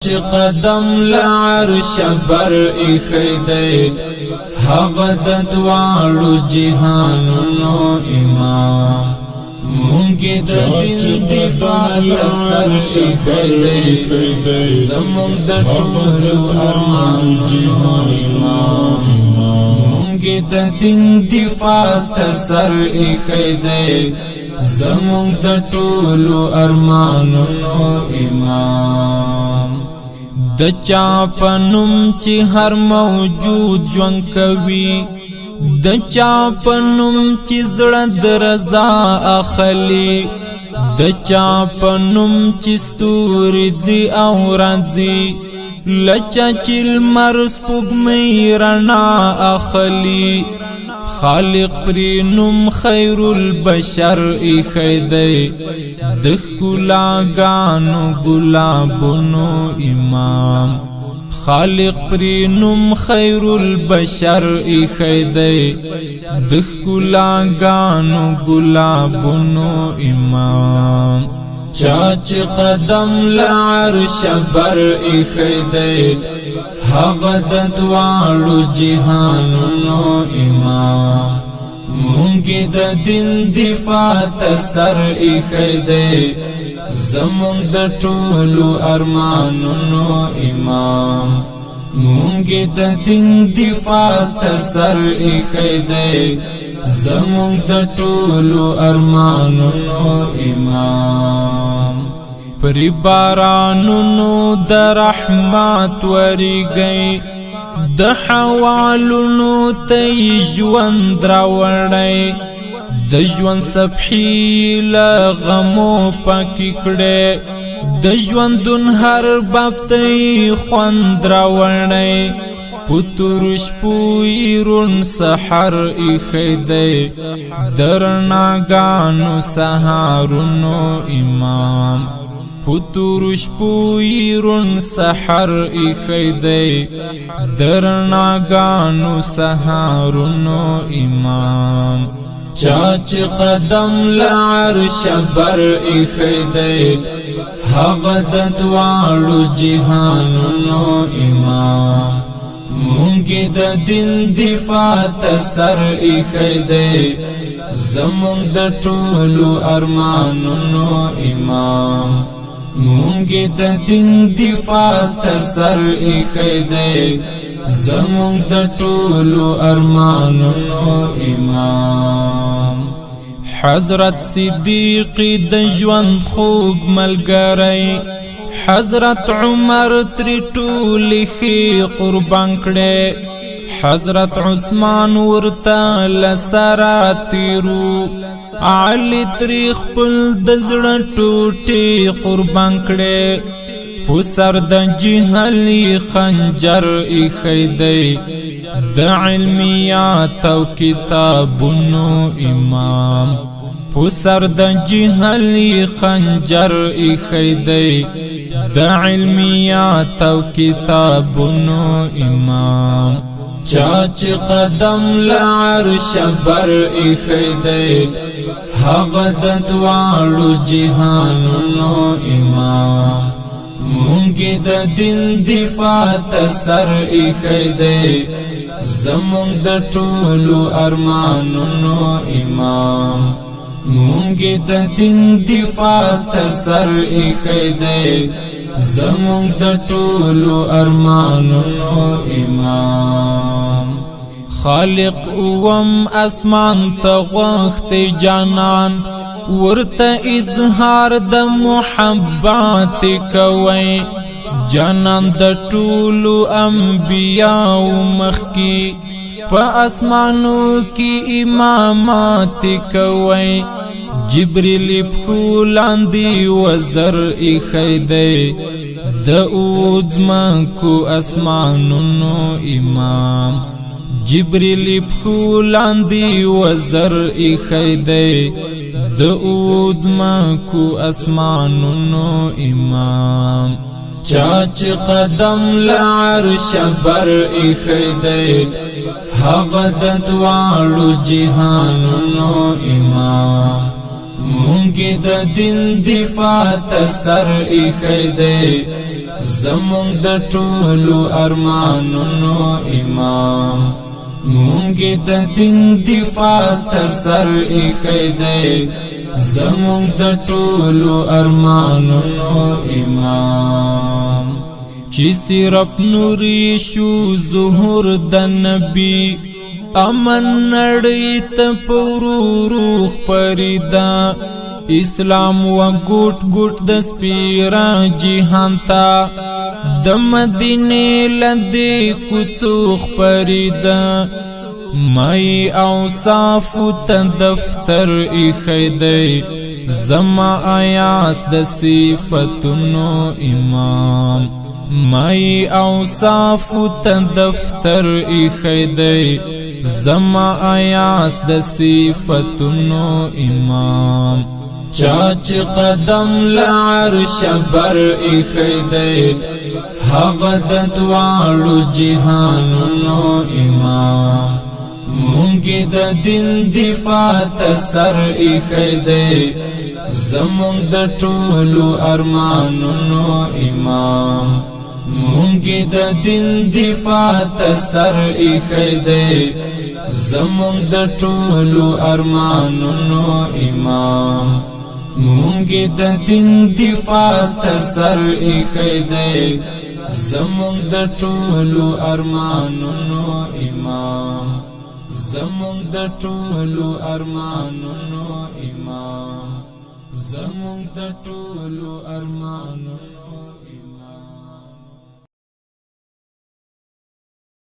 چې قدم لعرش بر ایښی دی هغه د دواړو جهانونو امام مونږ د دین دفاع ته سر ایښی دی زمونږ د ټولو ارمانونو امام مونږ د دین دفاع ته سر ایښی دی زمونږ د ټولو ارمانونو امام د چا په نوم چې هر موجود ژوند کوي د چا په نوم چې زړه د رضا اخلي د چا په نوم چې ستوري ځي او راځي لچا چې لمر سپوږمۍ رڼا اخلي خالق پری نوم خیر البشر ایښی دی د ښکلاګانو ګلابونو امام خالق پری نوم خیر البشر ایښی دی د ښکلاګانو ګلابونو امام چا چې قدم لعرش بر ایښی دی هغه د دواړو جهانونو امام مونږ د دین دفاع ته سر ایښی دی زمونږ د ټولو ارمانونو امام مونږ د دین دفاع ته سر ایښی دی زمونږ د ټولو ارمانونو امام پری بارانونو د رحمت وریږئ د حوالونو ته ژوند راوړئ د ژوند سبحې له غمو پاکې کړئ د ژوندون هر باب ته خوند راوړئ په تورو شپو یې روڼ سحر ایښی دی د رڼاګانو سهارونو امام په تورو شپو یې روڼ سحر ایښی دی د رڼاګانو سهارونو امام چا چې قدم لعرش بر ایښی دی هغه د دواړو جهانونو امام مونږ د دین دفاع ته سر ایښی دی زمونږ د ټولو ارمانونو امام مونږ د دین دفاع ته سر ایښی دی زمونږ د ټولو ارمانونو امام حضرت صدیق د ژوند خوږ ملګری حضرت عمر تری ټولې ښې قربان کړې حضرت عثمان ورته له سره تیرو علي تری خپل د زړه ټوټې قربان کړې په سر د جهل خنجر ایښی دی د علمیات او کتابونو امام په سر د جهل خنجر ایښی دی د علمیات او کتابونو امام چا چې قدم لعرش بر ایښی دی هغه د دواړو جهانونو امام مونږ د دین دفاع ته سر ایښی دی زمونږ د ټولو ارمانونو امام مونږ د دین دفاع ته سر ایښی دی زمونږ د ټولو ارمانونو امام خالق اوم اسمان ته غوښتی جانان ورته اظهار د محبت کوي جانان د ټولو انبیاو مخکي په اسمانو کې امامت کوي جبريل پښو لاندې وزر ایښی دی د اوځمکو اسمانونو امام جبريل پښو لاندې وزر ایښی دی د اوځمکو اسمانونو امام چا چې قدم لعرش بر ایښی دی هغه د دواړو جهانونو امام مونږ د دین دفاع ته سر ایښی دی زمونږ د ټولو ارمانونو امام مونږ د دین دفاع ته سر ایښی دی زمونږ د ټولو ارمانونو امام چې صرف نوري شو ظهور د نبی امن نړۍ ته په ورو خپرېده اسلام و ګوټ ګوټ د سپیرا جهان ته د مدینې لدې کوڅو خپرېده مای اوصاف ته دفتر ایښی دی زما ایاس د صفتونو امام مای اوصاف ته دفتر ایښی دی زما ایاس د صفتونو امام چاچ قدم لعرش بر ایښی دی هغه د دواړو جهانونو امام مونږ د دین دفاع ته سر ایښی دی زمونږ د ټولو ارمانونو امام مونږ د دین دفاع ته سر ایښی دی زمونږ د ټولو ارمانونو امام مونږ د دین دفاع ته سر ایښی دی زمونږ د ټولو ارمانونو امام زمونږ د ټولو ارمانونو امام زمونږ د ټولو ارمانونو